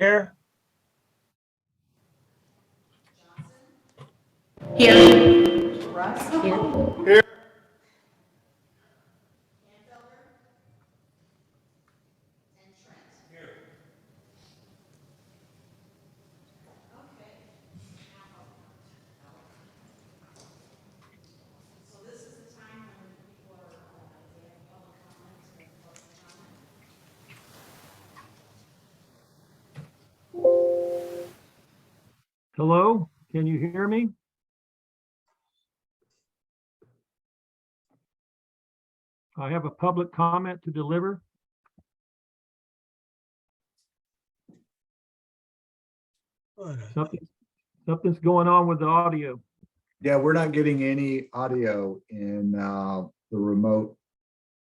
Here. Here. Russ? Here. Hello, can you hear me? I have a public comment to deliver. Something's going on with the audio. Yeah, we're not getting any audio in the remote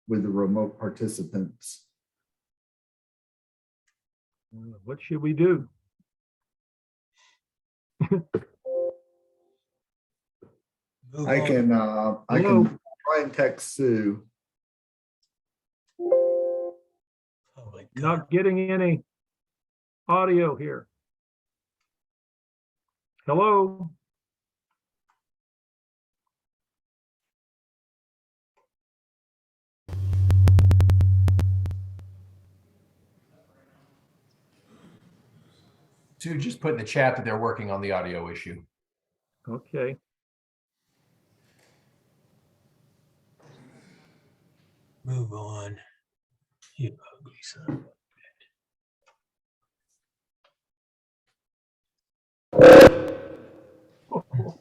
with the remote participants. What should we do? I can try and text Sue. Oh my God. Not getting any audio here. Hello? Sue just put in the chat that they're working on the audio issue. Okay. Move on. You ugly son of a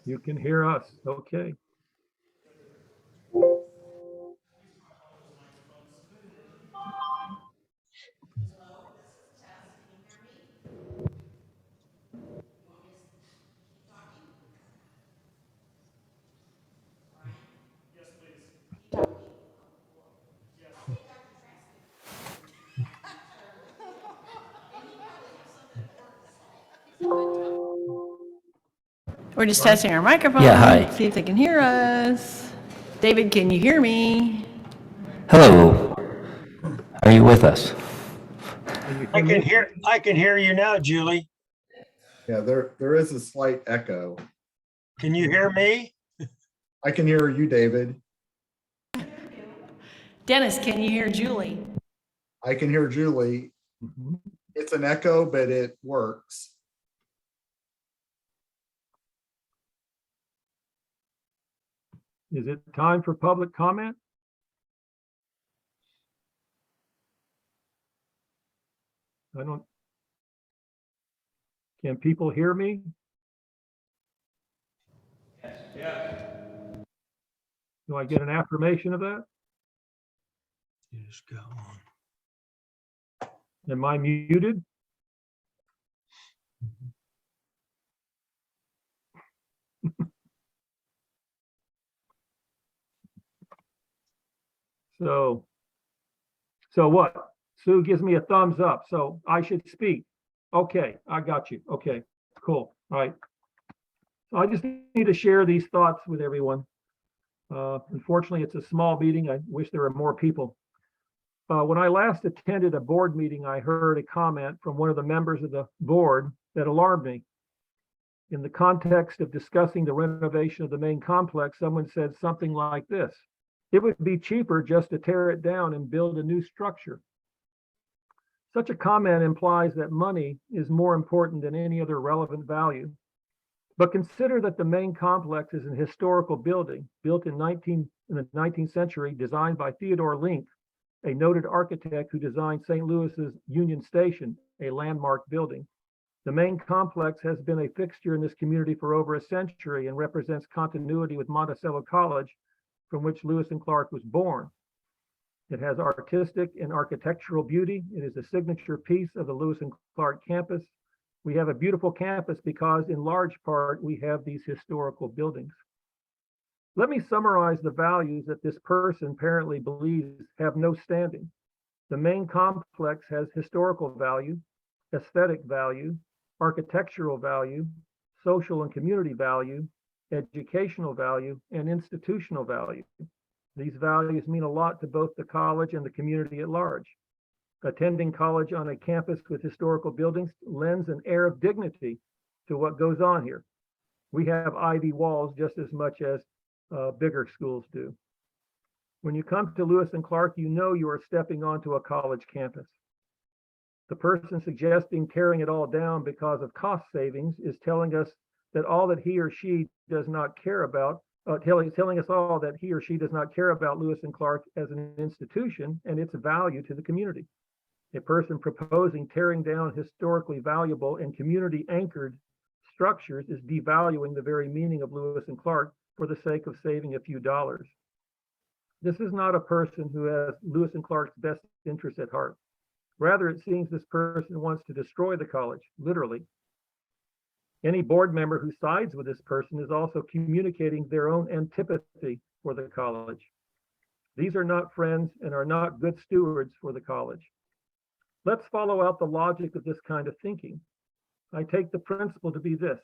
You can hear us. Okay. We're just testing our microphone. Yeah, hi. See if they can hear us. David, can you hear me? Hello. Are you with us? I can hear you now, Julie. Yeah, there is a slight echo. Can you hear me? I can hear you, David. Dennis, can you hear Julie? I can hear Julie. Mhm. It's an echo, but it works. Is it time for public comment? I don't. Can people hear me? Yes. Do I get an affirmation of that? You just got one. Am I muted? So what? Sue gives me a thumbs up, so I should speak. Okay, I got you. Okay, cool. All right. So I just need to share these thoughts with everyone. Unfortunately, it's a small meeting. I wish there were more people. When I last attended a board meeting, I heard a comment from one of the members of the board that alarmed me. In the context of discussing the renovation of the main complex, someone said something like this: it would be cheaper just to tear it down and build a new structure. Such a comment implies that money is more important than any other relevant value. But consider that the main complex is an historical building built in the 19th century, designed by Theodore Link, a noted architect who designed St. Louis's Union Station, a landmark building. The main complex has been a fixture in this community for over a century and represents continuity with Monticello College, from which Lewis and Clark was born. It has artistic and architectural beauty. It is a signature piece of the Lewis and Clark campus. We have a beautiful campus because, in large part, we have these historical buildings. Let me summarize the values that this person apparently believes have no standing. The main complex has historical value, aesthetic value, architectural value, social and community value, educational value, and institutional value. These values mean a lot to both the college and the community at large. Attending college on a campus with historical buildings lends an air of dignity to what goes on here. We have ivy walls just as much as bigger schools do. When you come to Lewis and Clark, you know you are stepping onto a college campus. The person suggesting tearing it all down because of cost savings is telling us that all that he or she does not care about, telling us all that he or she does not care about Lewis and Clark as an institution and its value to the community. A person proposing tearing down historically valuable and community anchored structures is devaluing the very meaning of Lewis and Clark for the sake of saving a few dollars. This is not a person who has Lewis and Clark's best interests at heart. Rather, it seems this person wants to destroy the college, literally. Any board member who sides with this person is also communicating their own antipathy for the college. These are not friends and are not good stewards for the college. Let's follow out the logic of this kind of thinking. I take the principle to be this.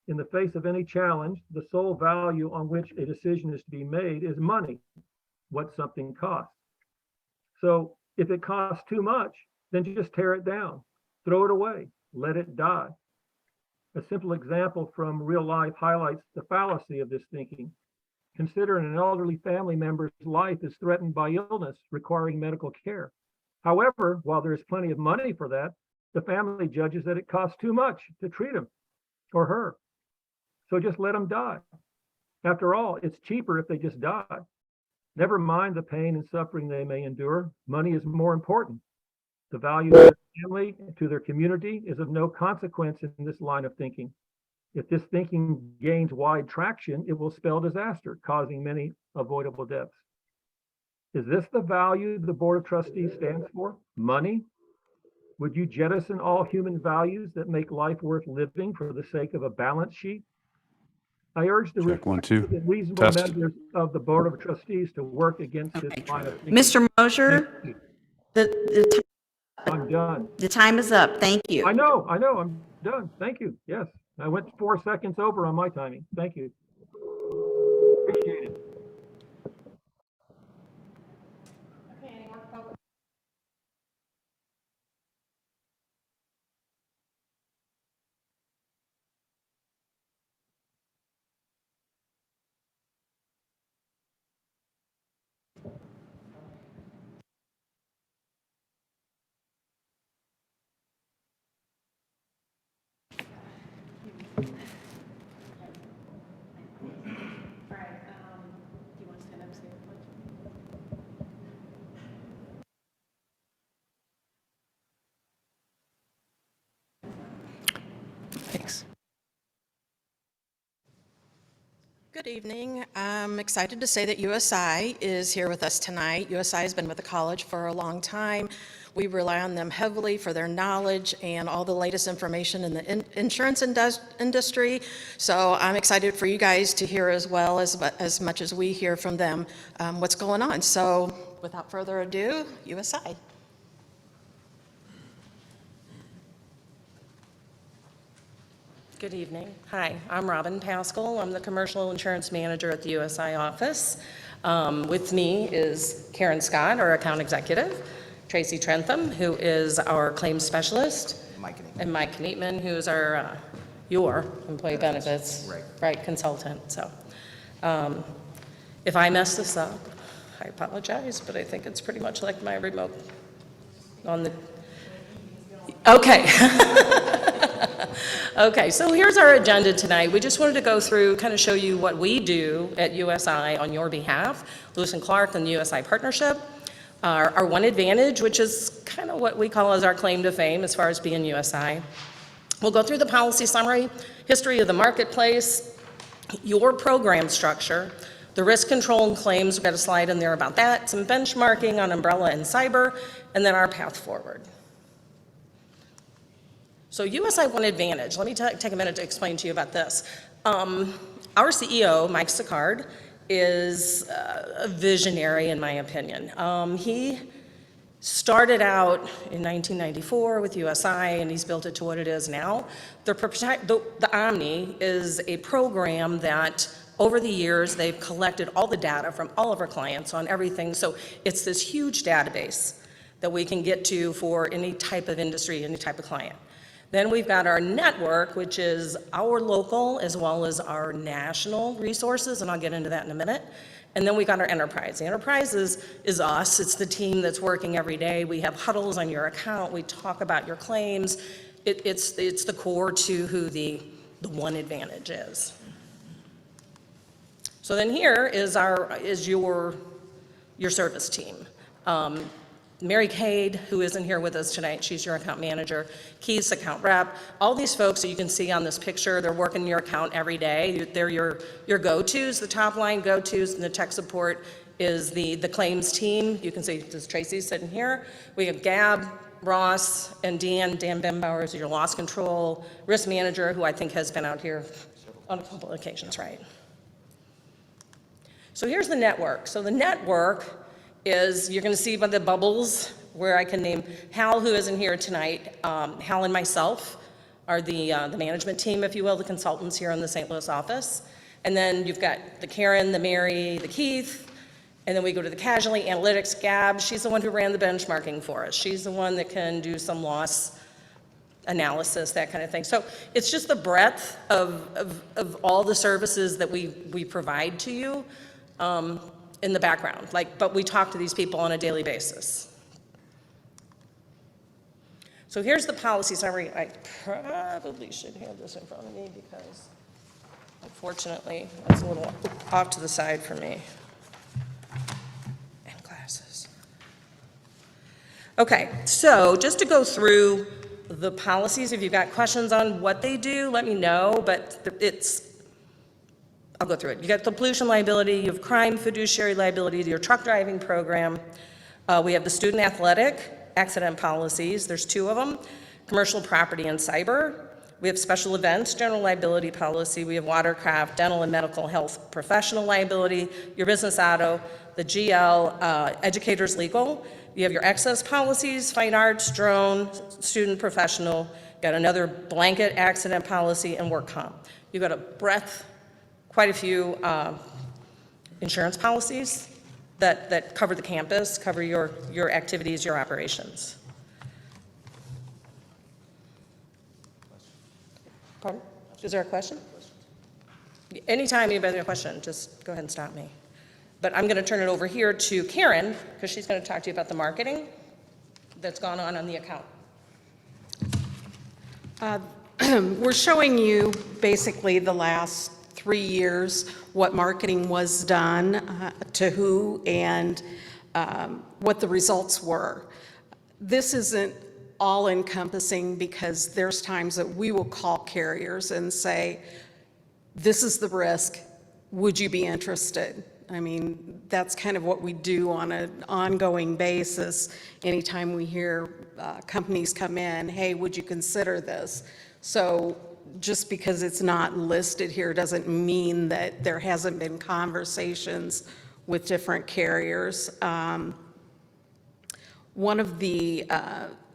In the face of any challenge, the sole value on which a decision is to be made is money, what something costs. So if it costs too much, then just tear it down, throw it away, let it die. A simple example from real life highlights the fallacy of this thinking. Consider an elderly family member's life is threatened by illness requiring medical care. However, while there's plenty of money for that, the family judges that it costs too much to treat him or her. So just let them die. After all, it's cheaper if they just die. Never mind the pain and suffering they may endure. Money is more important. The value to their family and to their community is of no consequence in this line of thinking. If this thinking gains wide traction, it will spell disaster, causing many avoidable deaths. Is this the value the Board of Trustees stands for? Money? Would you jettison all human values that make life worth living for the sake of a balance sheet? I urge the Check, 1, 2. reasonable Test. members of the Board of Trustees to work against this line of thinking. Mr. Mosher, Thank you. the I'm done. time is up. Thank you. I know, I'm done. Thank you. Yes, I went 4 seconds over on my timing. Thank you. Appreciate it. Thanks. Good evening. I'm excited to say that USI is here with us tonight. USI has been with the college for a long time. We rely on them heavily for their knowledge and all the latest information in the insurance industry. So I'm excited for you guys to hear as well as much as we hear from them what's going on. So without further ado, USI. Good evening. Hi, I'm Robin Pascal. I'm the Commercial Insurance Manager at the USI office. With me is Karen Scott, our Account Executive, Tracy Trentham, who is our Claims Specialist, and Mike Kneatman, who is our your Employee Benefits Consultant. So if I mess this up, I apologize, but I think it's pretty much like my remote on the... Okay. Okay, so here's our agenda tonight. We just wanted to go through, kind of show you what we do at USI on your behalf, Lewis and Clark and the USI partnership. Our one advantage, which is kind of what we call as our claim to fame as far as being USI. We'll go through the policy summary, history of the marketplace, your program structure, the risk control and claims, we've got a slide in there about that, some benchmarking on umbrella and cyber, and then our path forward. So USI One Advantage, let me take a minute to explain to you about this. Our CEO, Mike Sicard, is a visionary in my opinion. He started out in 1994 with USI, and he's built it to what it is now. The Omni is a program that over the years, they've collected all the data from all of our clients on everything. So it's this huge database that we can get to for any type of industry, any type of client. Then we've got our network, which is our local as well as our national resources, and I'll get into that in a minute. And then we got our enterprise. The enterprise is us. It's the team that's working every day. We have huddles on your account. We talk about your claims. It's the core to who the One Advantage is. So then here is your service team. Mary Cade, who isn't here with us tonight, she's your account manager. Keith's account rep. All these folks that you can see on this picture, they're working your account every day. They're your go-tos, the top line go-tos, and the tech support is the claims team. You can see this Tracy sitting here. We have Gab, Ross, and Dan Bimbauer is your loss control risk manager, who I think has been out here on a couple of occasions, right? So here's the network. So the network is, you're going to see by the bubbles where I can name Hal, who isn't here tonight. Hal and myself are the management team, if you will, the consultants here in the St. Louis office. And then you've got the Karen, the Mary, the Keith, and then we go to the casualty analytics. Gab, she's the one who ran the benchmarking for us. She's the one that can do some loss analysis, that kind of thing. So it's just the breadth of all the services that we provide to you. In the background, but we talk to these people on a daily basis. So here's the policy summary. I probably should have this in front of me because unfortunately it's a little off to the side for me. And glasses. Okay, so just to go through the policies, if you've got questions on what they do, let me know, but I'll go through it. You got the pollution liability, you have crime fiduciary liability, your truck driving program. We have the student athletic accident policies. There's 2 of them. Commercial property and cyber. We have special events, general liability policy. We have watercraft, dental and medical health professional liability, your business auto, the GL, educators legal. You have your excess policies, fine arts, drone, student professional. You got another blanket accident policy and work comp. You've got a breadth, quite a few insurance policies that cover the campus, cover your activities, your operations. Pardon? Is there a question? Anytime anybody has a question, just go ahead and stop me. But I'm going to turn it over here to Karen, because she's going to talk to you about the marketing that's gone on the account. We're showing you basically the last 3 years, what marketing was done, to who, and what the results were. This isn't all-encompassing because there's times that we will call carriers and say, this is the risk, would you be interested? I mean, that's kind of what we do on an ongoing basis. Anytime we hear companies come in, hey, would you consider this? So just because it's not listed here doesn't mean that there hasn't been conversations with different carriers. One of the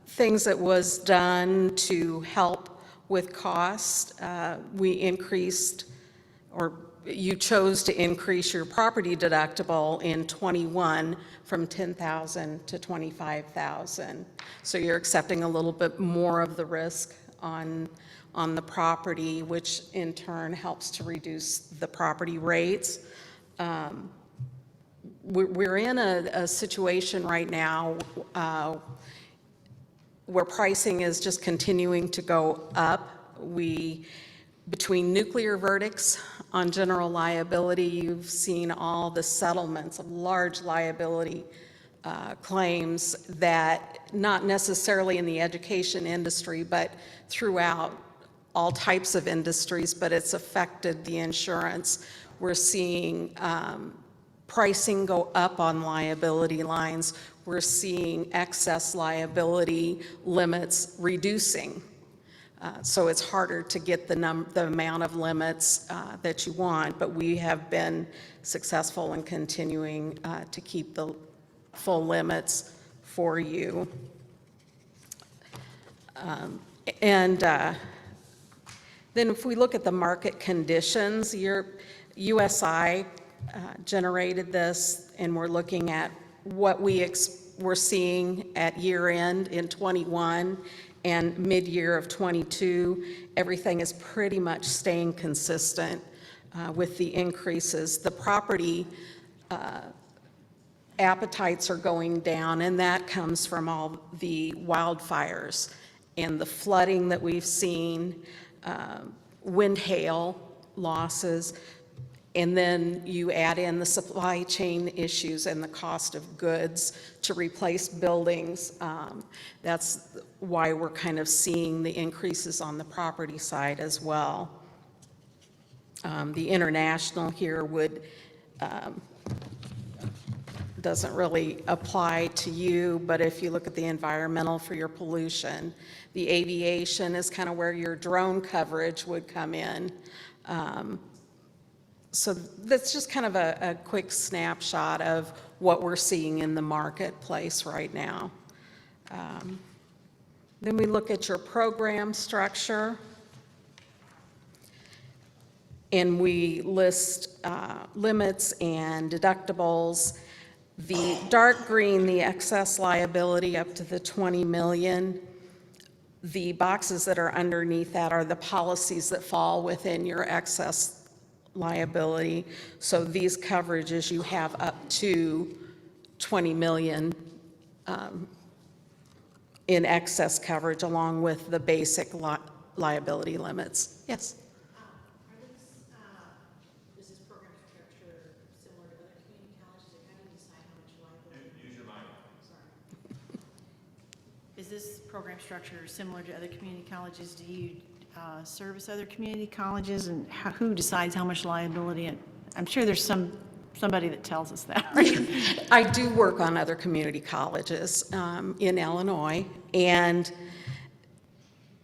things that was done to help with cost, we increased, or you chose to increase your property deductible in 21 from $10,000 to $25,000. So you're accepting a little bit more of the risk on the property, which in turn helps to reduce the property rates. We're in a situation right now where pricing is just continuing to go up. Between nuclear verdicts on general liability, you've seen all the settlements of large liability claims that, not necessarily in the education industry, but throughout all types of industries, but it's affected the insurance. We're seeing pricing go up on liability lines. We're seeing excess liability limits reducing. So it's harder to get the amount of limits that you want, but we have been successful in continuing to keep the full limits for you. And then if we look at the market conditions, your USI generated this, and we're looking at what we're seeing at year end in '21 and mid-year of '22. Everything is pretty much staying consistent with the increases. The property appetites are going down, and that comes from all the wildfires and the flooding that we've seen, wind, hail losses, and then you add in the supply chain issues and the cost of goods to replace buildings. That's why we're kind of seeing the increases on the property side as well. The International here doesn't really apply to you, but if you look at the environmental for your pollution, the aviation is kind of where your drone coverage would come in. So that's just kind of a quick snapshot of what we're seeing in the marketplace right now. Then we look at your program structure, and we list limits and deductibles. The dark green, the excess liability up to the 20 million. The boxes that are underneath that are the policies that fall within your excess liability. So these coverages you have up to 20 million in excess coverage, along with the basic liability limits. Yes? Is this program structure similar to other community colleges, or how do you decide how much liability? Use your mic. Sorry. Is this program structure similar to other community colleges? Do you service other community colleges, and who decides how much liability? I'm sure there's somebody that tells us that. I do work on other community colleges in Illinois, and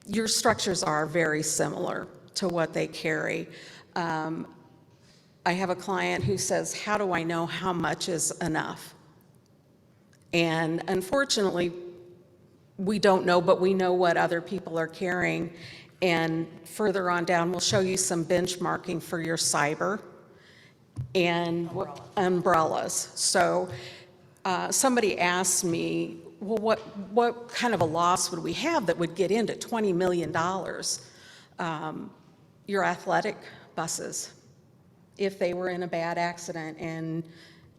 your structures are very similar to what they carry. I have a client who says, how do I know how much is enough? And unfortunately, we don't know, but we know what other people are carrying. And further on down, we'll show you some benchmarking for your cyber and umbrellas. So somebody asked me, well, what kind of a loss would we have that would get into $20 million? Your athletic buses, if they were in a bad accident and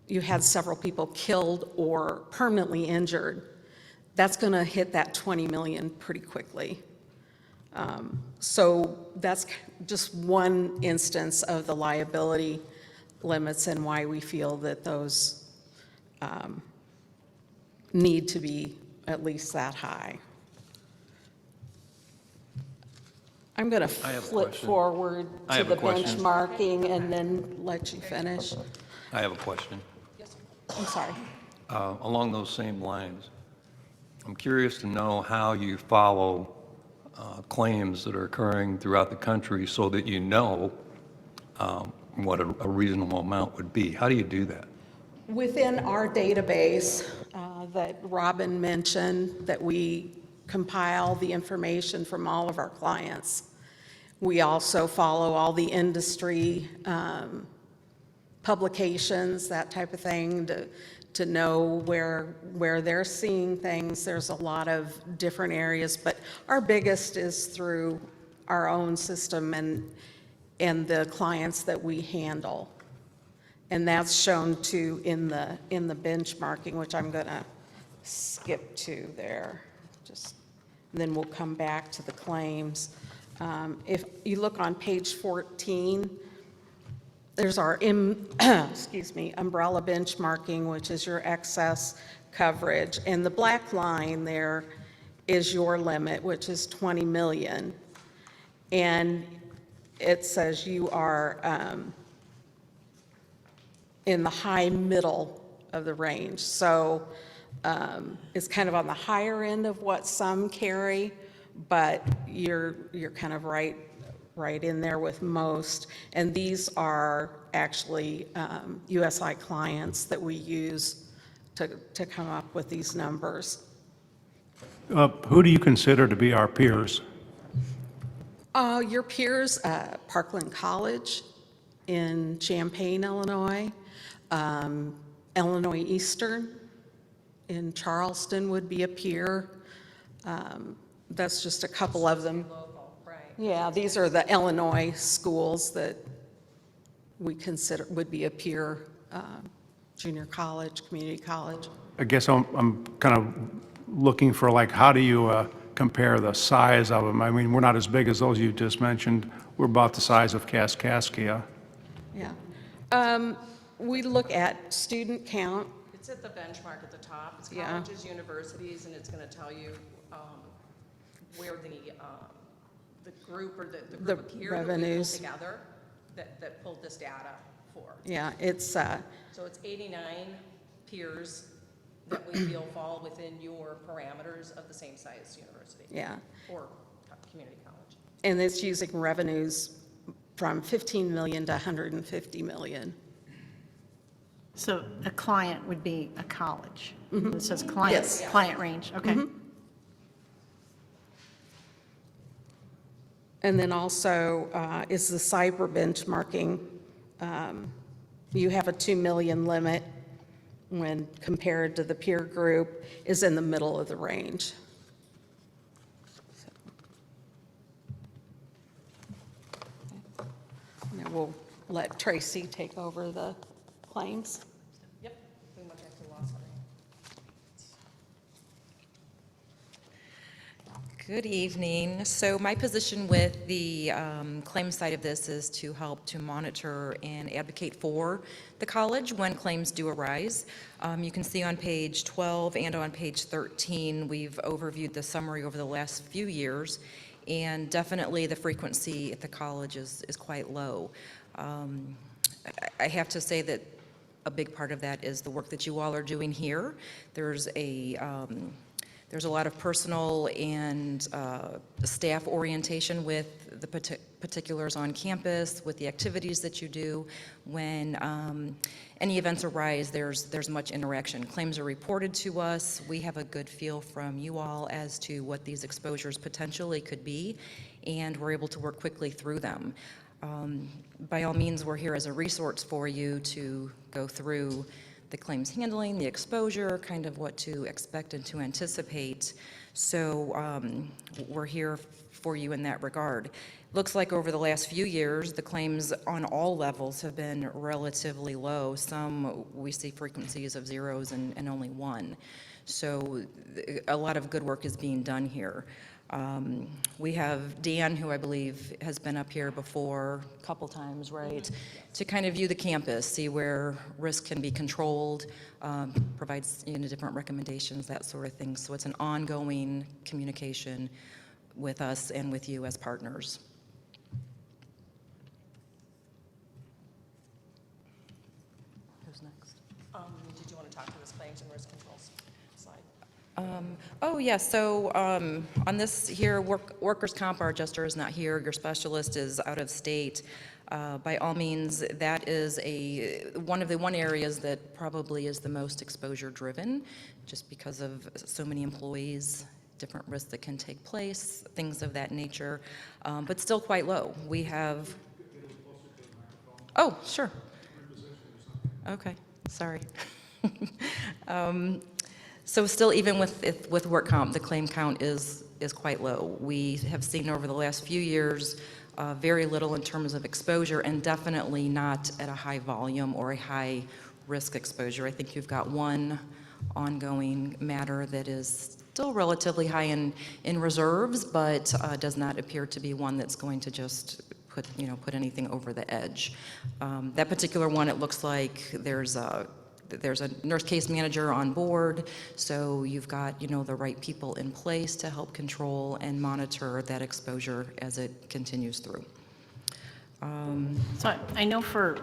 you had several people killed or permanently injured, that's going to hit that 20 million pretty quickly. So that's just one instance of the liability limits and why we feel that those need to be at least that high. I'm going to flip forward to the benchmarking and then let you finish. I have a question. I'm sorry. Along those same lines, I'm curious to know how you follow claims that are occurring throughout the country so that you know what a reasonable amount would be. How do you do that? Within our database that Robin mentioned, that we compile the information from all of our clients. We also follow all the industry publications, that type of thing, to know where they're seeing things. There's a lot of different areas, but our biggest is through our own system and the clients that we handle. And that's shown too in the benchmarking, which I'm going to skip to there. Then we'll come back to the claims. If you look on page 14, there's our umbrella benchmarking, which is your excess coverage. And the black line there is your limit, which is 20 million. And it says you are in the high middle of the range. So it's kind of on the higher end of what some carry, but you're kind of right in there with most. And these are actually USI clients that we use to come up with these numbers. Who do you consider to be our peers? Your peers, Parkland College in Champaign, Illinois, Illinois Eastern in Charleston would be a peer. That's just a couple of them. Yeah, these are the Illinois schools that we consider would be a peer, junior college, community college. I guess I'm kind of looking for like, how do you compare the size of them? I mean, we're not as big as those you just mentioned. We're about the size of Kaskaskia. Yeah. We look at student count. It's at the benchmark at the top. It's Yeah. colleges, universities, and it's going to tell you where the group or the group of peers that we pulled revenues. together that pulled this data for. Yeah, it's, So it's 89 peers that we feel fall within your parameters of the same size university. yeah. Or community college. And it's using revenues from 15 million to 150 million. So a client would be a college. It says client, Yes. client range, okay. And then also is the cyber benchmarking. You have a 2 million limit when compared to the peer group is in the middle of the range. And then we'll let Tracy take over the claims. Yep. We went back to law summary. Good evening. So my position with the claims side of this is to help to monitor and advocate for the college when claims do arise. You can see on page 12 and on page 13, we've overviewed the summary over the last few years, and definitely the frequency at the college is quite low. I have to say that a big part of that is the work that you all are doing here. There's a lot of personal and staff orientation with the particulars on campus, with the activities that you do. When any events arise, there's much interaction. Claims are reported to us. We have a good feel from you all as to what these exposures potentially could be, and we're able to work quickly through them. By all means, we're here as a resource for you to go through the claims handling, the exposure, kind of what to expect and to anticipate. So we're here for you in that regard. Looks like over the last few years, the claims on all levels have been relatively low. Some we see frequencies of zeros and only one. So a lot of good work is being done here. We have Dan, who I believe has been up here before a couple times, right? To kind of view the campus, see where risk can be controlled, provides different recommendations, that sort of thing. So it's an ongoing communication with us and with you as partners. Who's next? Did you want to talk to this claims and risk controls slide? Oh, yeah, so on this here, workers' comp, our adjuster is not here, your specialist is out of state. By all means, that is one of the areas that probably is the most exposure-driven, just because of so many employees, different risks that can take place, things of that nature, but still quite low. We have... Oh, sure. Okay, sorry. So still, even with work comp, the claim count is quite low. We have seen over the last few years very little in terms of exposure, and definitely not at a high volume or a high risk exposure. I think you've got one ongoing matter that is still relatively high in reserves, but does not appear to be one that's going to just put anything over the edge. That particular one, it looks like there's a nurse case manager on board, so you've got, the right people in place to help control and monitor that exposure as it continues through. So I know for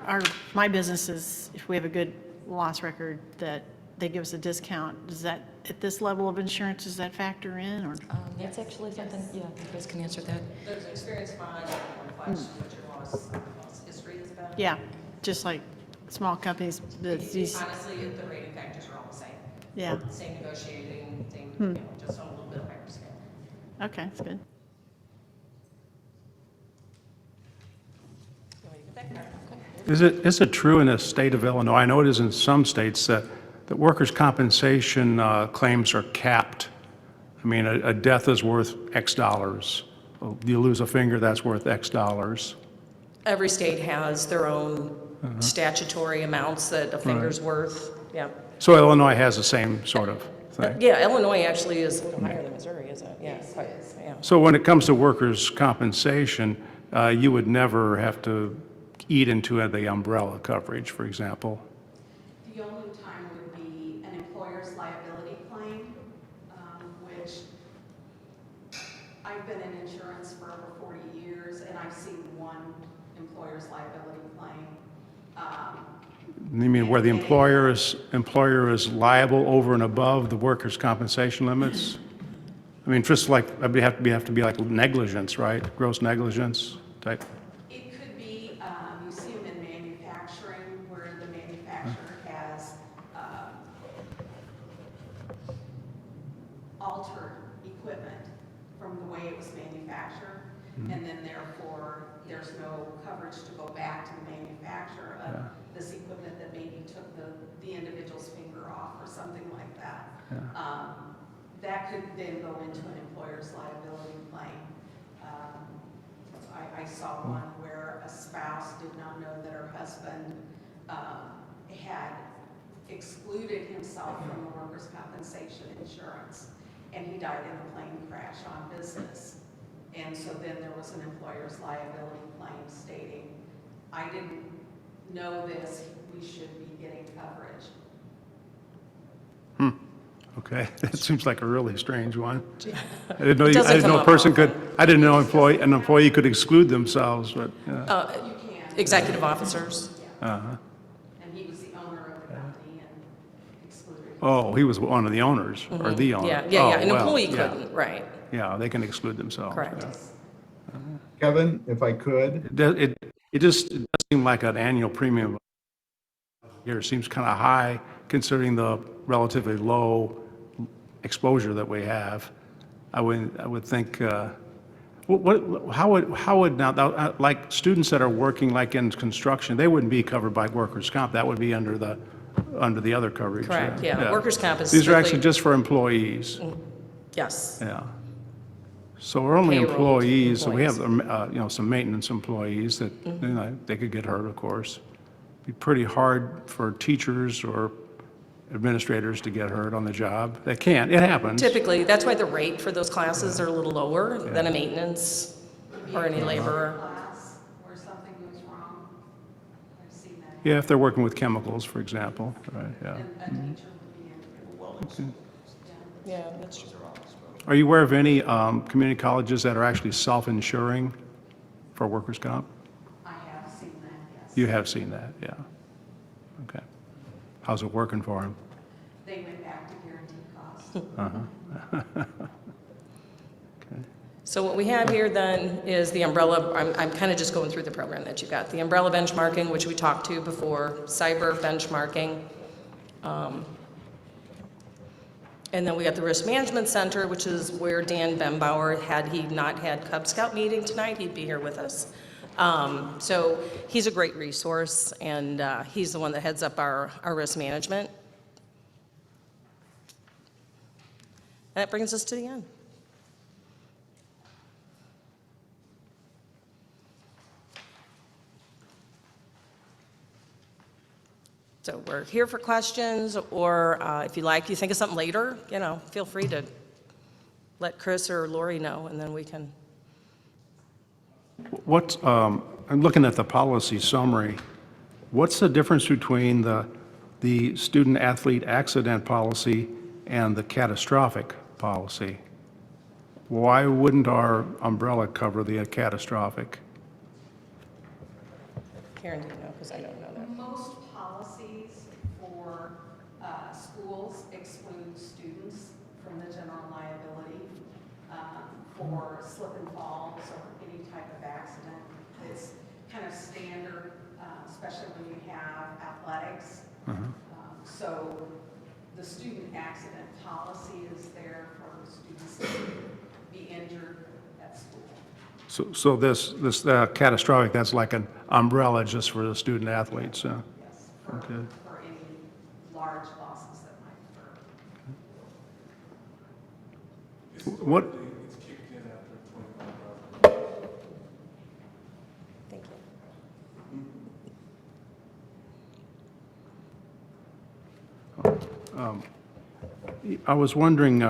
my businesses, if we have a good loss record, that they give us a discount. Does that, at this level of insurance, does that factor in, or? That's actually something, yeah, you guys can answer that. There's an experience bond, one question, what your loss history is about. Yeah, just like small companies, these, Honestly, the rating factors are all the same. Yeah, Same negotiating thing, you know, just on a little bit higher scale. okay, that's good. Is it true in the state of Illinois, I know it is in some states, that workers' compensation claims are capped? I mean, a death is worth X dollars. You lose a finger, that's worth X dollars. Every state has their own statutory amounts that a finger's worth, yeah. So Illinois has the same sort of thing. Yeah, Illinois actually is a little higher than Missouri, isn't it? Yeah, quite, yeah. So when it comes to workers' compensation, you would never have to eat into the umbrella coverage, for example. The only time would be an employer's liability claim, which I've been in insurance for over 40 years, and I've seen one employer's liability claim. You mean where the employer is liable over and above the workers' compensation limits? I mean, just like, it'd have to be like negligence, right? Gross negligence type? It could be, you see them in manufacturing, where the manufacturer has altered equipment from the way it was manufactured, and then therefore, there's no coverage to go back to the manufacturer of this equipment that maybe took the individual's finger off or something like that. That could then go into an employer's liability claim. I saw one where a spouse did not know that her husband had excluded himself from the workers' compensation insurance, and he died in a plane crash on business. And so then there was an employer's liability claim stating, I didn't know this, we should be getting coverage. Okay, that seems like a really strange one. I didn't It know, doesn't I didn't come know a up person often. could, I didn't know an employee could exclude themselves, but, Executive officers. uh-huh. And he was the owner of the company and excluded. Oh, he was one of the owners, or the owner. Yeah, Oh, an well, employee yeah. couldn't, right, Yeah, they can exclude themselves. correct. yeah. Kevin, if I could, It does seem like an annual premium here seems kind of high considering the relatively low exposure that we have. I would think, how would now, like students that are working like in construction, they wouldn't be covered by workers' comp. That would be under the other coverage. Correct, yeah. Workers' comp is These are actually strictly- just for employees. Yes, Yeah. So we're only Payrolled employees, so we have, employees. some maintenance employees that, they could get hurt, of course. Be pretty hard for teachers or administrators to get hurt on the job. They can't, it happens. typically, that's why the rate for those classes are a little lower than a maintenance or any laborer. Class where something goes wrong. I've seen that. Yeah, if they're working with chemicals, for example, right, yeah. And a teacher would be in. Yeah, that's true. Are you aware of any community colleges that are actually self-insuring for workers' comp? I have seen that, yes. You have seen that, yeah. Okay. How's it working for them? They went back to guaranteed cost. So what we have here then is the umbrella, I'm kind of just going through the program that you've got. The umbrella benchmarking, which we talked to before, cyber benchmarking. And then we got the Risk Management Center, which is where Dan Bembauer, had he not had Cub Scout meeting tonight, he'd be here with us. So he's a great resource, and he's the one that heads up our risk management. And that brings us to the end. So we're here for questions, or if you like, you think of something later, feel free to let Chris or Lori know, and then we can. I'm looking at the policy summary. What's the difference between the student athlete accident policy and the catastrophic policy? Why wouldn't our umbrella cover the catastrophic? Karen, do you know? Because I don't know that. Most policies for schools exclude students from the general liability for slip and falls or any type of accident. It's kind of standard, especially when you have athletics. So the student accident policy is there for students to be injured at school. So this catastrophic, that's like an umbrella just for the student athletes. Yes, Okay. for any large losses that might occur. What, Thank you. I was wondering,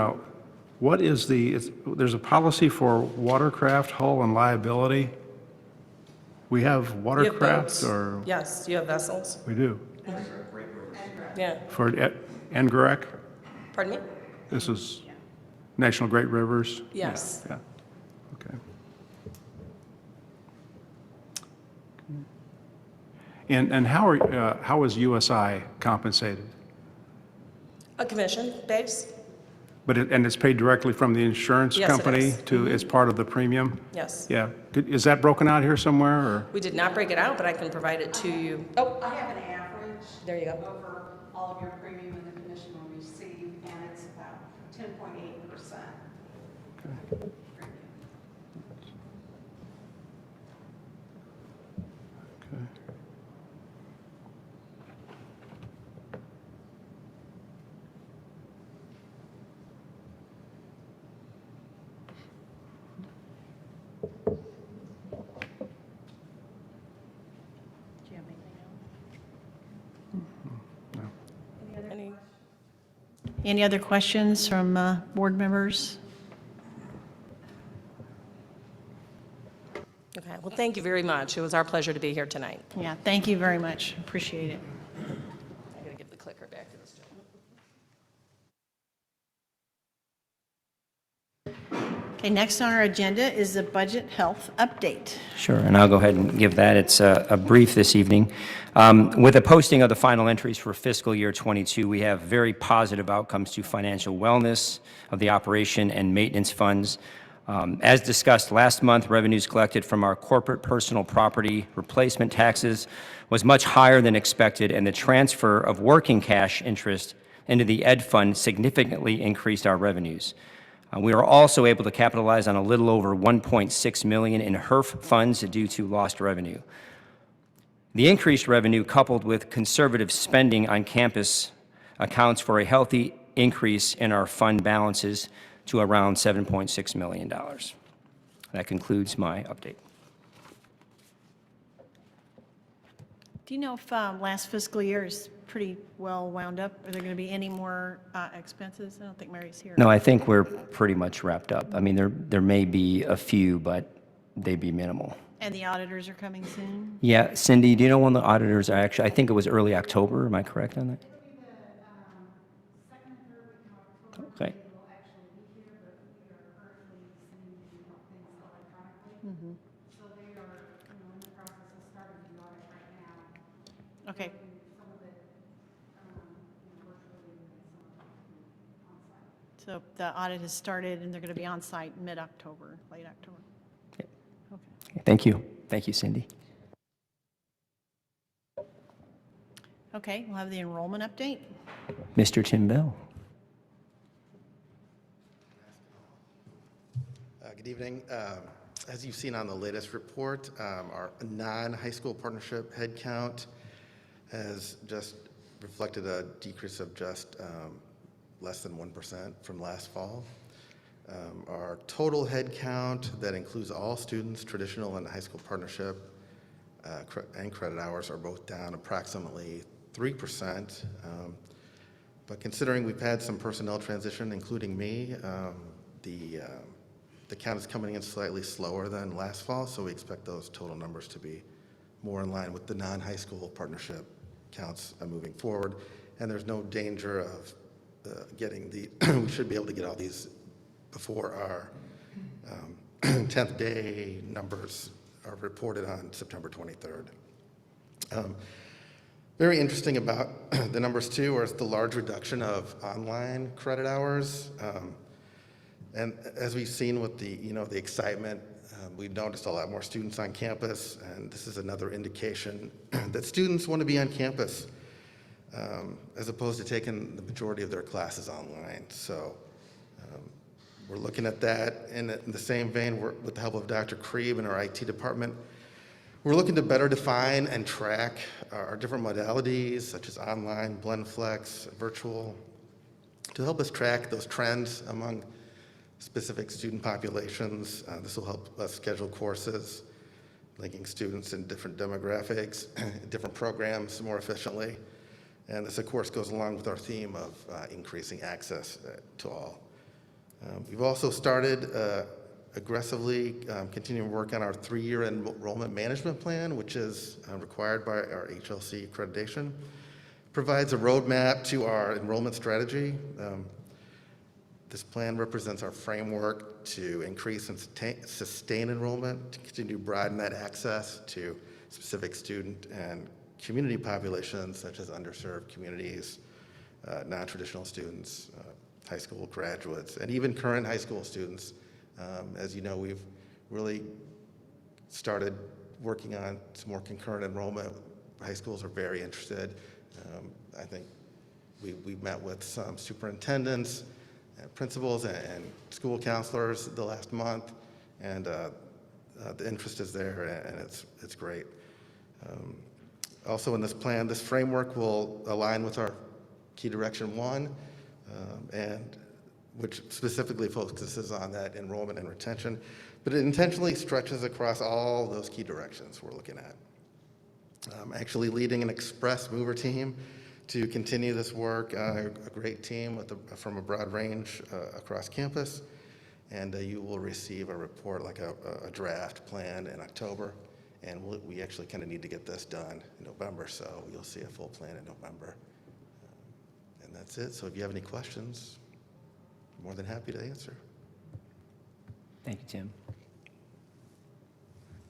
what is there's a policy for watercraft, hull, and liability? We have You have watercraft, boats. or? Yes, you have vessels. We do. Yeah. For NGREC? Pardon me? This is National Great Rivers? Yes. Yeah, okay. And how is USI compensated? A commission base? But it's paid directly from the insurance Yes, it company is. as part of the premium? Yes. Yeah. Is that broken out here somewhere, or? We did not break it out, but I can provide it to you. Oh, I have an average. There you go. Over all of your premium and the commission will receive, and it's about 10.8%. Do you have anything else? Any other questions from board members? Okay, well, thank you very much. It was our pleasure to be here tonight. Yeah, thank you very much. Appreciate it. I gotta give the clicker back to this gentleman. Okay, next on our agenda is the budget health update. Sure, and I'll go ahead and give that. It's a brief this evening. With the posting of the final entries for fiscal year 22, we have very positive outcomes to financial wellness of the operation and maintenance funds. As discussed last month, revenues collected from our corporate personal property replacement taxes was much higher than expected, and the transfer of working cash interest into the Ed Fund significantly increased our revenues. We were also able to capitalize on a little over $1.6 million in HERF funds due to lost revenue. The increased revenue, coupled with conservative spending on campus, accounts for a healthy increase in our fund balances to around $7.6 million. That concludes my update. Do you know if last fiscal year is pretty well wound up? Are there going to be any more expenses? I don't think Mary's here. No, I think we're pretty much wrapped up. I mean, there may be a few, but they'd be minimal. And the auditors are coming soon? Yeah, Cindy, do you know when the auditors are actually, I think it was early October, am I correct on that? Okay. Okay. So the audit has started and they're going to be on site mid-October, late October. Yep. Okay. Thank you. Thank you, Cindy. Okay, we'll have the enrollment update. Mr. Tim Bell. Good evening. As you've seen on the latest report, our non-high school partnership headcount has just reflected a decrease of just less than 1% from last fall. Our total headcount, that includes all students, traditional and high school partnership, and credit hours, are both down approximately 3%. But considering we've had some personnel transition, including me, the count is coming in slightly slower than last fall, so we expect those total numbers to be more in line with the non-high school partnership counts moving forward. And there's no danger of getting we should be able to get all these before our 10th day numbers are reported on September 23rd. Very interesting about the numbers too is the large reduction of online credit hours. And as we've seen with the excitement, we've noticed a lot more students on campus, and this is another indication that students want to be on campus. as opposed to taking the majority of their classes online. So we're looking at that. And in the same vein, with the help of Dr. Krieb and our IT department, we're looking to better define and track our different modalities, such as online, BlendFlex, virtual, to help us track those trends among specific student populations. This will help us schedule courses, linking students in different demographics, different programs more efficiently. And this, of course, goes along with our theme of increasing access to all. We've also started aggressively continuing to work on our 3-year enrollment management plan, which is required by our HLC accreditation. Provides a roadmap to our enrollment strategy. This plan represents our framework to increase and sustain enrollment, to continue to broaden that access to specific student and community populations, such as underserved communities, non-traditional students, high school graduates, and even current high school students. As you know, we've really started working on some more concurrent enrollment. High schools are very interested. I think we've met with some superintendents, principals, and school counselors the last month, and the interest is there, and it's great. Also in this plan, this framework will align with our Key Direction 1, and which specifically focuses on that enrollment and retention, but it intentionally stretches across all those key directions we're looking at. Actually leading an express mover team to continue this work, a great team from a broad range across campus, and you will receive a report, like a draft plan in October, and we actually kind of need to get this done in November, so you'll see a full plan in November. And that's it. So if you have any questions, I'm more than happy to answer. Thank you, Tim.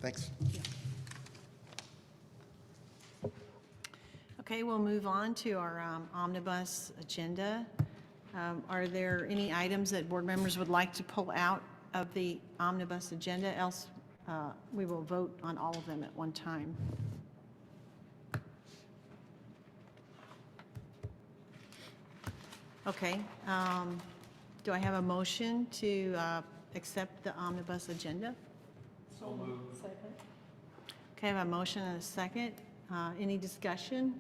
Thanks. Okay, we'll move on to our omnibus agenda. Are there any items that board members would like to pull out of the omnibus agenda? Else, we will vote on all of them at one time. Okay, do I have a motion to accept the omnibus agenda? So moved. Second. Okay, I have a motion and a second. Any discussion?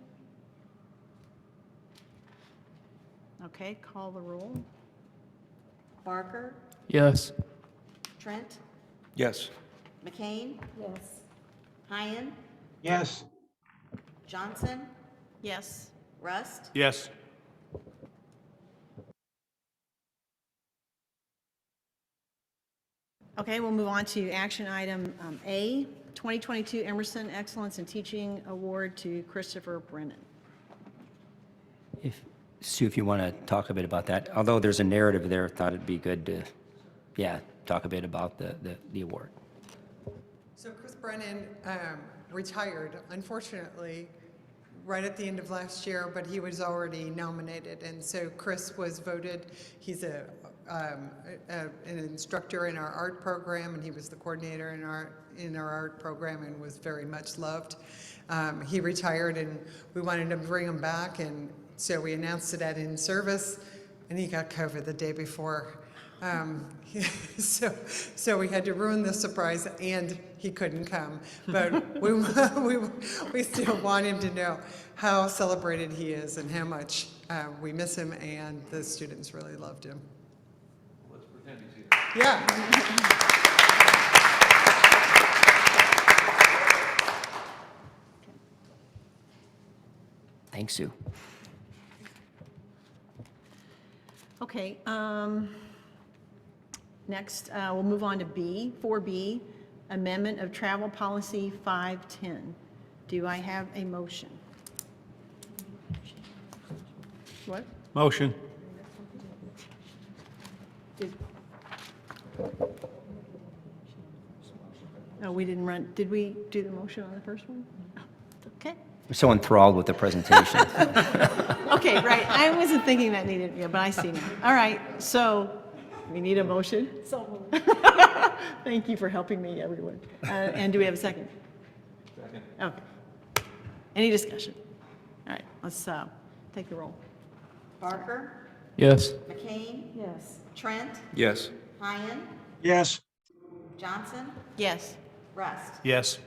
Okay, call the roll. Barker, Yes. Trent, Yes. McCain, Yes. Hyen, Yes. Johnson, Yes. Rust, Yes. Okay, we'll move on to action item A, 2022 Emerson Excellence in Teaching Award to Christopher Brennan. Sue, if you want to talk a bit about that, although there's a narrative there, I thought it'd be good to, talk a bit about the award. So Chris Brennan retired, unfortunately, right at the end of last year, but he was already nominated. And so Chris was voted. He's an instructor in our art program, and he was the coordinator in our art program and was very much loved. He retired, and we wanted to bring him back, and so we announced it at In Service, and he got COVID the day before. So we had to ruin the surprise, and he couldn't come. But we still want him to know how celebrated he is and how much we miss him, and the students really loved him. Let's pretend he's here. Yeah. Thanks, Sue. Okay, next we'll move on to B, 4B, Amendment of Travel Policy 510. Do I have a motion? What? Motion. No, we didn't run, did we do the motion on the first one? Okay. I'm so enthralled with the presentation. Okay, right, I wasn't thinking that needed, yeah, but I see now. All right, so we need a motion. So thank you for helping me, everyone. And do we have a second? Second. Okay. Any discussion? All right, let's take the roll. Barker, Yes. McCain, Yes. Trent, Yes. Hyen, Yes. Johnson, Yes. Rust. Yes.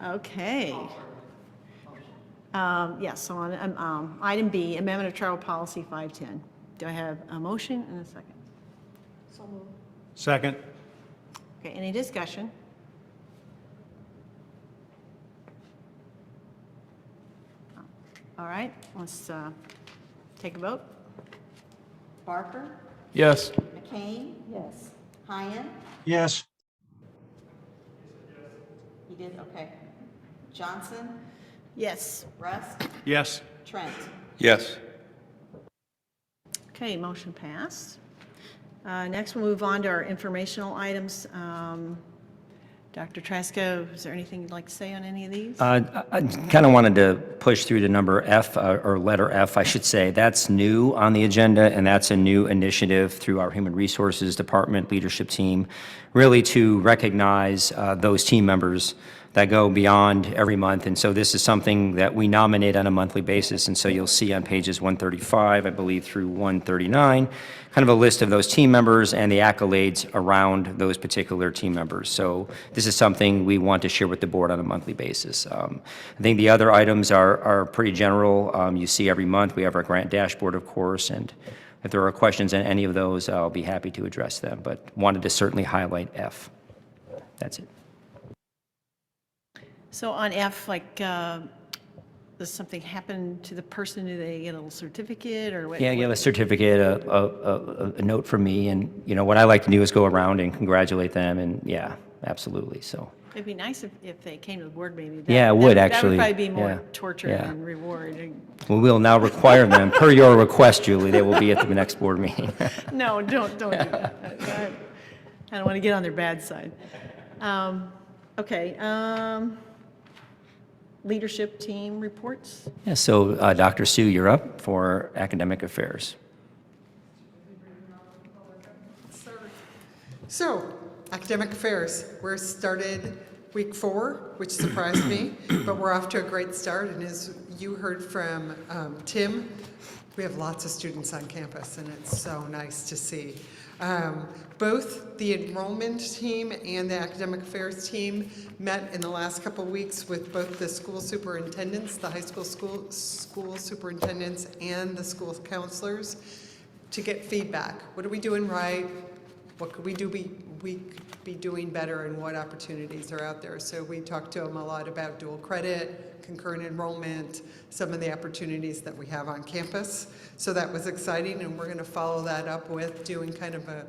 Okay. Yes, so on item B, amendment of travel policy 510. Do I have a motion and a second? Second. Okay, any discussion? All right, let's take a vote. Barker, Yes. McCain, Yes. Hyen, Yes. he did, okay. Johnson, Yes. Rust, Yes. Trent. Yes. Okay, motion passed. Next, we'll move on to our informational items. Dr. Trasko, is there anything you'd like to say on any of these? I kind of wanted to push through to number F, or letter F, I should say. That's new on the agenda, and that's a new initiative through our Human Resources Department leadership team, really to recognize those team members that go beyond every month. And so this is something that we nominate on a monthly basis. And so you'll see on pages 135, I believe, through 139, kind of a list of those team members and the accolades around those particular team members. So this is something we want to share with the board on a monthly basis. I think the other items are pretty general. You see every month we have our grant dashboard, of course, and if there are questions on any of those, I'll be happy to address them, but wanted to certainly highlight F. That's it. So on F, like, does something happen to the person? Do they get a little certificate or what? Yeah, you have a certificate, a note from me, and, you know, what I like to do is go around and congratulate them, and yeah, absolutely, so. It'd be nice if they came to the board, maybe. Yeah, it would, actually. That would probably be more Yeah, torture yeah. than reward. Well, we'll now require them, per your request, Julie, they will be at the next board meeting. No, don't do that. I don't want to get on their bad side. Okay, leadership team reports. Yeah, so Dr. Sue, you're up for academic affairs. So, academic affairs, we're started week 4, which surprised me, but we're off to a great start. And as you heard from Tim, we have lots of students on campus, and it's so nice to see. Both the enrollment team and the academic affairs team met in the last couple of weeks with both the school superintendents, the high school superintendents, and the school counselors to get feedback. What are we doing right? What could we be doing better, and what opportunities are out there? So we talked to them a lot about dual credit, concurrent enrollment, some of the opportunities that we have on campus. So that was exciting, and we're going to follow that up with doing kind of a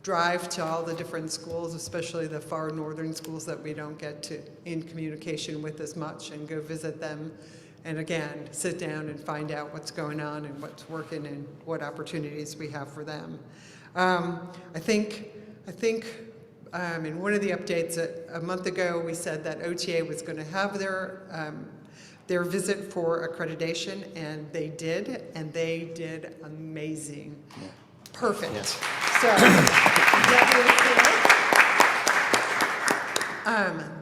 drive to all the different schools, especially the far northern schools that we don't get to in communication with as much, and go visit them. And again, sit down and find out what's going on and what's working and what opportunities we have for them. I think in one of the updates a month ago, we said that OTA was going to have their visit for accreditation, and they did amazing. Yeah. Perfect. Yeah. So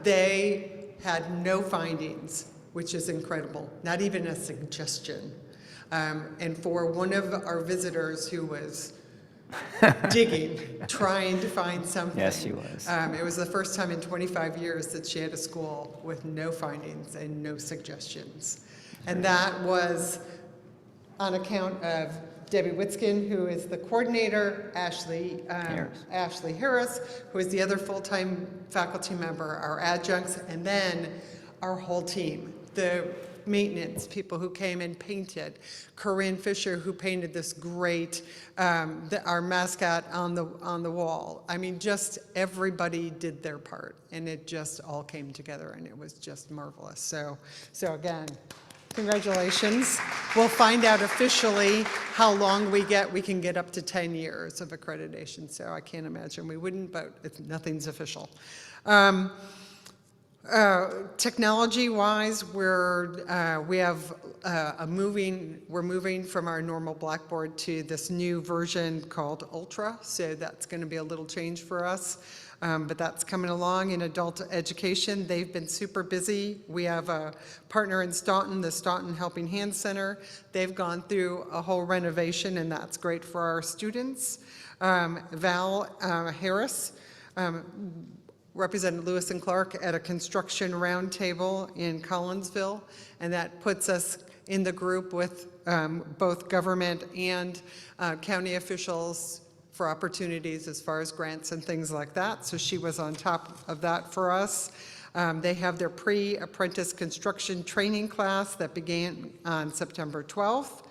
they had no findings, which is incredible. Not even a suggestion. And for one of our visitors who was digging, trying to find something. Yes, she was. It was the first time in 25 years that she had a school with no findings and no suggestions. And that was on account of Debbie Witzkin, who is the coordinator, Ashley Harris, who is the other full-time faculty member, our adjuncts, and then our whole team. The maintenance people who came and painted, Corinne Fisher, who painted this great, our mascot on the wall. I mean, just everybody did their part, and it just all came together, and it was just marvelous. So again, congratulations. We'll find out officially how long we get. We can get up to 10 years of accreditation, so I can't imagine we wouldn't, but nothing's official. Technology-wise, we're moving from our normal Blackboard to this new version called Ultra, so that's going to be a little change for us. but that's coming along. In adult education, they've been super busy. We have a partner in Staunton, the Staunton Helping Hands Center. They've gone through a whole renovation, and that's great for our students. Val Harris represented Lewis and Clark at a construction roundtable in Collinsville, and that puts us in the group with both government and county officials for opportunities as far as grants and things like that. So she was on top of that for us. They have their pre-apprentice construction training class that began on September 12th.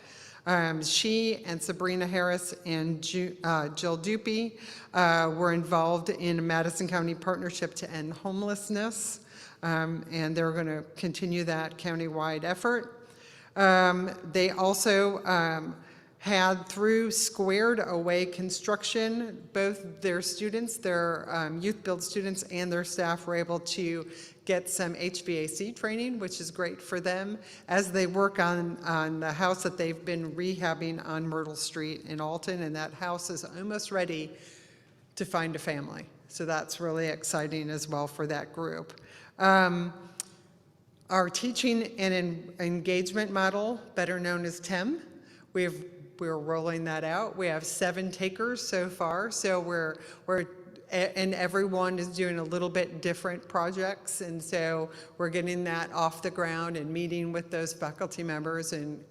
She and Sabrina Harris and Jill Dupie were involved in a Madison County partnership to end homelessness, and they're going to continue that countywide effort. They also had, through Squared Away Construction, both their students, their youth build students and their staff were able to get some HVAC training, which is great for them as they work on the house that they've been rehabbing on Myrtle Street in Alton, and that house is almost ready to find a family. So that's really exciting as well for that group. Our teaching and engagement model, better known as TEM, we're rolling that out. We have 7 takers so far, so and everyone is doing a little bit different projects, and so we're getting that off the ground and meeting with those faculty members, and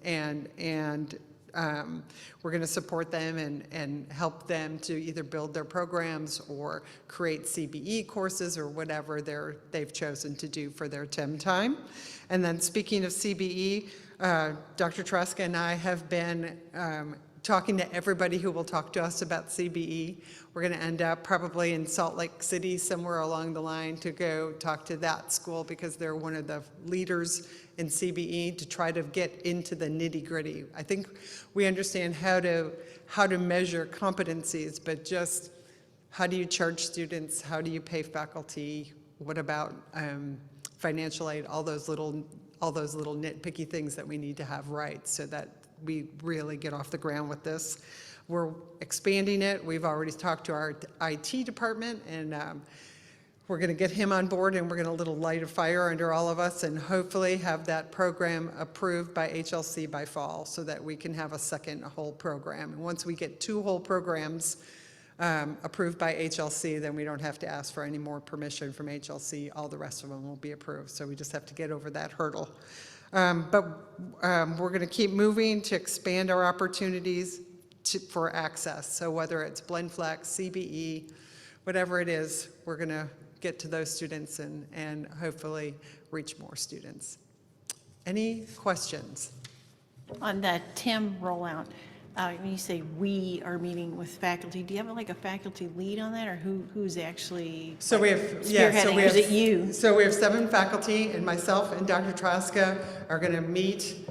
we're going to support them and help them to either build their programs or create CBE courses or whatever they've chosen to do for their TEM time. And then speaking of CBE, Dr. Traska and I have been talking to everybody who will talk to us about CBE. We're going to end up probably in Salt Lake City somewhere along the line to go talk to that school because they're one of the leaders in CBE to try to get into the nitty-gritty. I think we understand how to measure competencies, but just how do you charge students? How do you pay faculty? What about financial aid? All those little nitpicky things that we need to have right so that we really get off the ground with this. We're expanding it. We've already talked to our IT department, and we're going to get him on board, and we're going to light a fire under all of us and hopefully have that program approved by HLC by fall so that we can have a second whole program. And once we get 2 whole programs approved by HLC, then we don't have to ask for any more permission from HLC. All the rest of them will be approved. So we just have to get over that hurdle. But we're going to keep moving to expand our opportunities for access. So whether it's BlendFlex, CBE, whatever it is, we're going to get to those students and hopefully reach more students. Any questions? On that TEM rollout, when you say we are meeting with faculty, do you have like a faculty lead on that, or who's actually so we have spearheading, or is it you? So we have 7 faculty, and myself and Dr. Traska are going to meet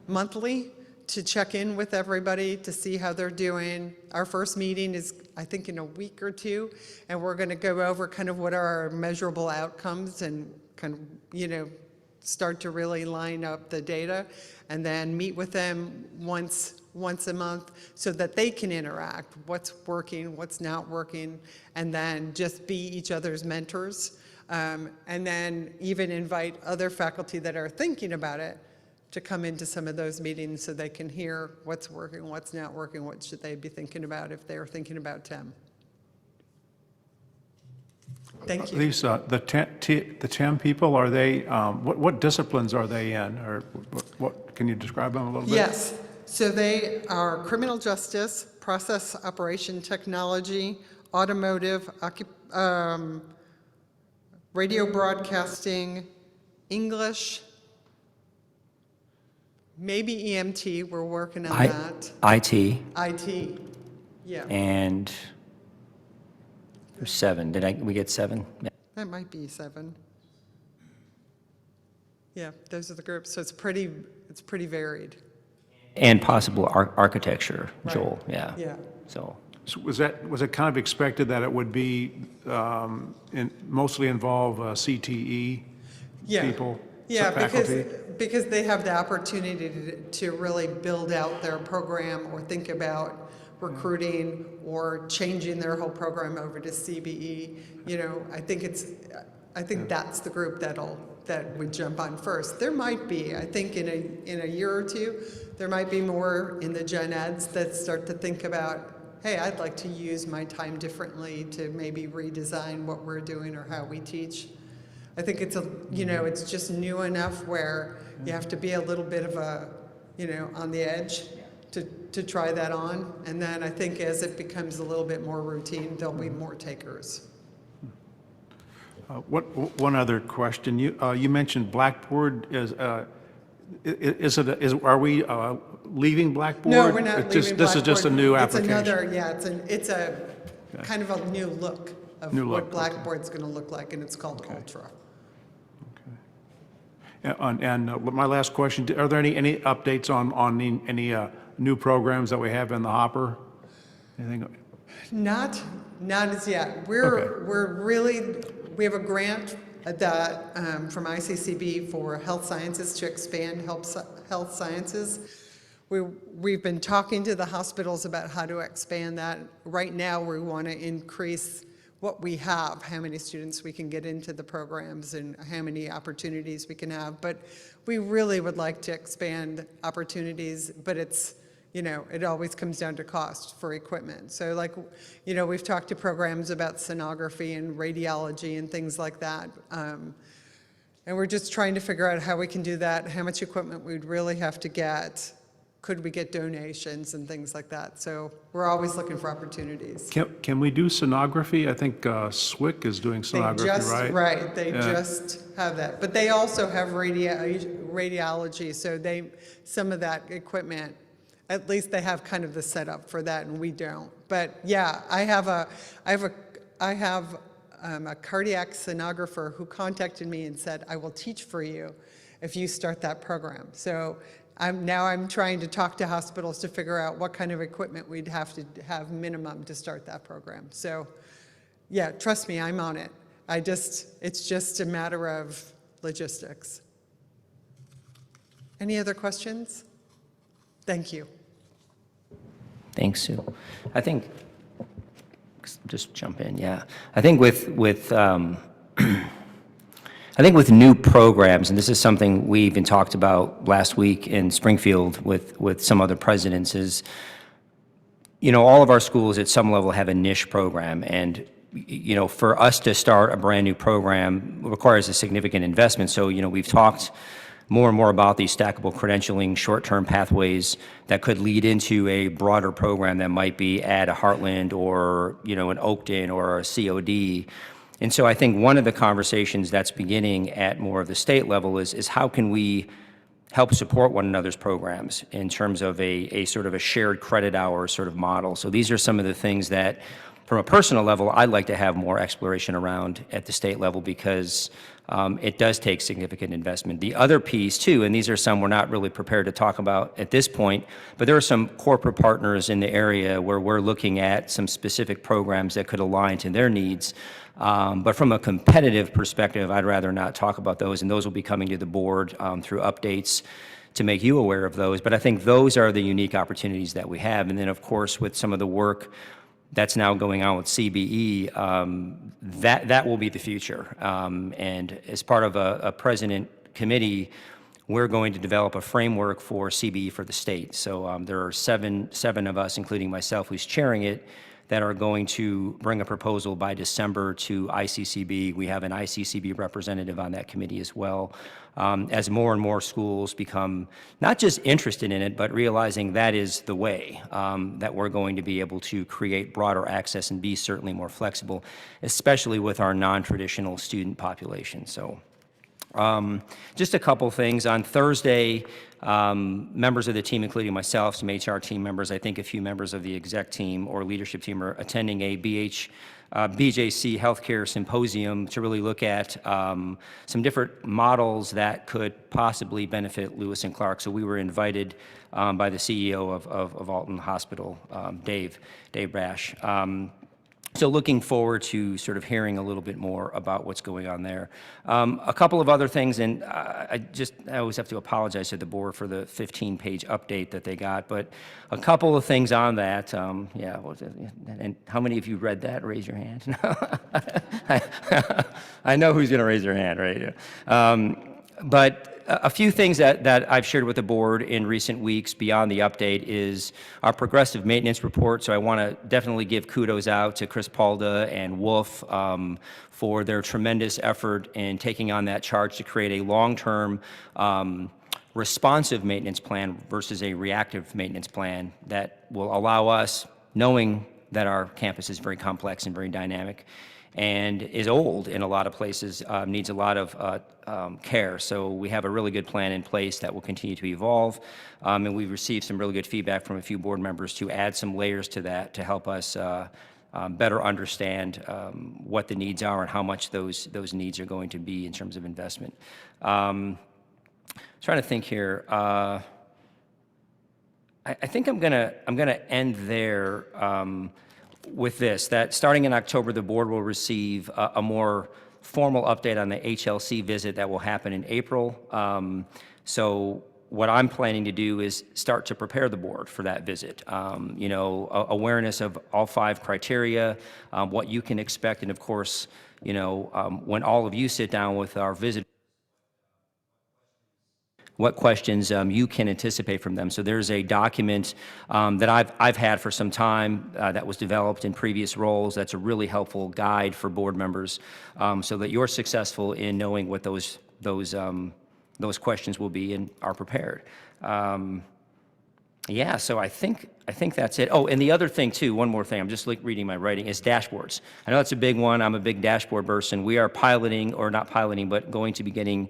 monthly to check in with everybody to see how they're doing. Our first meeting is, I think, in a week or 2, and we're going to go over kind of what are our measurable outcomes and kind of, start to really line up the data, and then meet with them once a month so that they can interact, what's working, what's not working, and then just be each other's mentors. And then even invite other faculty that are thinking about it to come into some of those meetings so they can hear what's working, what's not working, what should they be thinking about if they're thinking about TEM. Thank you. These, the TEM people, are they, what disciplines are they in? Or what can you describe them a little bit? Yes. So they are criminal justice, process operation technology, automotive, radio broadcasting, English, maybe EMT. We're working on that. IT. IT, yeah. And there's 7. We get 7? Yeah. That might be 7. Yeah, those are the groups. So it's pretty varied. And possible architecture, Right. Joel, yeah. Yeah. So, Was it kind of expected that it would be mostly involve CTE people? Yeah, faculty? because they have the opportunity to really build out their program or think about recruiting or changing their whole program over to CBE. You know, I think that's the group that would jump on first. There might be, I think in a year or two, there might be more in the gen eds that start to think about, hey, I'd like to use my time differently to maybe redesign what we're doing or how we teach. I think it's it's just new enough where you have to be a little bit of a, on the edge to try that on. And then I think as it becomes a little bit more routine, there'll be more takers. One other question. You mentioned Blackboard. Are we leaving Blackboard? No, we're not leaving Blackboard. This is just a new application. It's a kind of a new look of what Blackboard's going to look like, and it's called Ultra. And my last question, are there any updates on any new programs that we have in the hopper? Anything? Not as yet. We have a grant that from ICCB for health sciences to expand health sciences. We've been talking to the hospitals about how to expand that. Right now, we want to increase what we have, how many students we can get into the programs and how many opportunities we can have. But we really would like to expand opportunities, but it's, it always comes down to cost for equipment. So we've talked to programs about sonography and radiology and things like that. And we're just trying to figure out how we can do that, how much equipment we'd really have to get. Could we get donations and things like that? So we're always looking for opportunities. Can we do sonography? I think SWIC is doing sonography, right? Right, they just have that. But they also have radiology, so some of that equipment, at least they have kind of the setup for that, and we don't. But yeah, I have a cardiac sonographer who contacted me and said, I will teach for you if you start that program. So I'm trying to talk to hospitals to figure out what kind of equipment we'd have to have minimum to start that program. So yeah, trust me, I'm on it. It's just a matter of logistics. Any other questions? Thank you. Thanks, Sue. I think, just jump in, yeah. I think with new programs, and this is something we even talked about last week in Springfield with some other presidents, is, all of our schools at some level have a niche program. And, for us to start a brand new program requires a significant investment. So, we've talked more and more about these stackable credentialing short-term pathways that could lead into a broader program that might be at a Heartland or, an Oakton or a COD. And so I think one of the conversations that's beginning at more of the state level is how can we help support one another's programs in terms of a sort of a shared credit hour sort of model. So these are some of the things that, from a personal level, I'd like to have more exploration around at the state level, because it does take significant investment. The other piece too, and these are some we're not really prepared to talk about at this point, but there are some corporate partners in the area where we're looking at some specific programs that could align to their needs. But from a competitive perspective, I'd rather not talk about those, and those will be coming to the board through updates to make you aware of those. But I think those are the unique opportunities that we have. And then, of course, with some of the work that's now going on with CBE, that will be the future. And as part of a president committee, we're going to develop a framework for CBE for the state. So there are seven of us, including myself, who's chairing it, that are going to bring a proposal by December to ICCB. We have an ICCB representative on that committee as well. As more and more schools become not just interested in it, but realizing that is the way that we're going to be able to create broader access and be certainly more flexible, especially with our non-traditional student population. So just a couple things. On Thursday, members of the team, including myself, some HR team members, I think a few members of the exec team or leadership team, are attending a BJC healthcare symposium to really look at some different models that could possibly benefit Lewis and Clark. So we were invited by the CEO of Alton Hospital, Dave Brash. So So looking forward to sort of hearing a little bit more about what's going on there. A couple of other things, and I always have to apologize to the board for the 15-page update that they got, but a couple of things on that. Yeah, and how many of you read that? Raise your hand. I know who's going to raise their hand, right? But a few things that I've shared with the board in recent weeks beyond the update is our progressive maintenance report. So I want to definitely give kudos out to Chris Palda and Wolf for their tremendous effort in taking on that charge to create a long-term responsive maintenance plan versus a reactive maintenance plan that will allow us, knowing that our campus is very complex and very dynamic and is old in a lot of places, needs a lot of care. So we have a really good plan in place that will continue to evolve. And we've received some really good feedback from a few board members to add some layers to that to help us better understand what the needs are and how much those needs are going to be in terms of investment. Trying to think here. I think I'm gonna end there with this, that starting in October, the board will receive a more formal update on the HLC visit that will happen in April. So what I'm planning to do is start to prepare the board for that visit. You know, awareness of all 5 criteria, what you can expect, and of course, you know, when all of you sit down with our visitors, what questions you can anticipate from them. So there's a document that I've had for some time that was developed in previous roles. That's a really helpful guide for board members so that you're successful in knowing what those questions will be and are prepared. Yeah, so I think that's it. Oh, and the other thing too, one more thing, I'm just reading my writing, is dashboards. I know that's a big one. I'm a big dashboard person. We are piloting, or not piloting, but going to be getting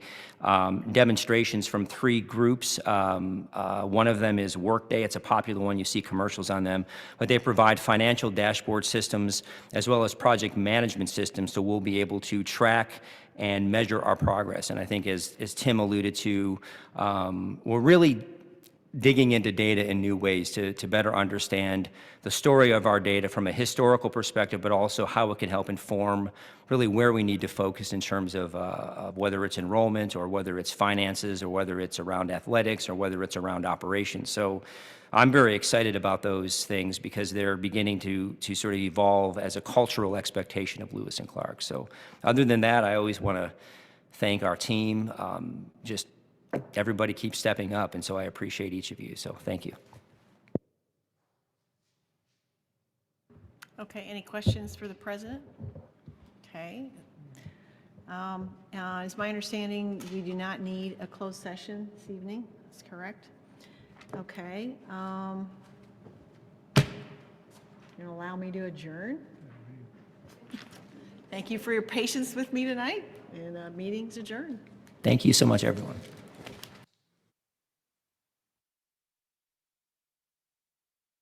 demonstrations from 3 groups. One of them is Workday. It's a popular one. You see commercials on them. But they provide financial dashboard systems as well as project management systems, so we'll be able to track and measure our progress. And I think as Tim alluded to, we're really digging into data in new ways to better understand the story of our data from a historical perspective, but also how it can help inform really where we need to focus in terms of whether it's enrollment or whether it's finances or whether it's around athletics or whether it's around operations. So I'm very excited about those things because they're beginning to sort of evolve as a cultural expectation of Lewis and Clark. So other than that, I always want to thank our team. Just everybody keeps stepping up, and so I appreciate each of you. So thank you. Okay, any questions for the president? Okay. It's my understanding we do not need a closed session this evening. That's correct. Okay. You're going to allow me to adjourn? Thank you for your patience with me tonight, and meeting's adjourned. Thank you so much, everyone.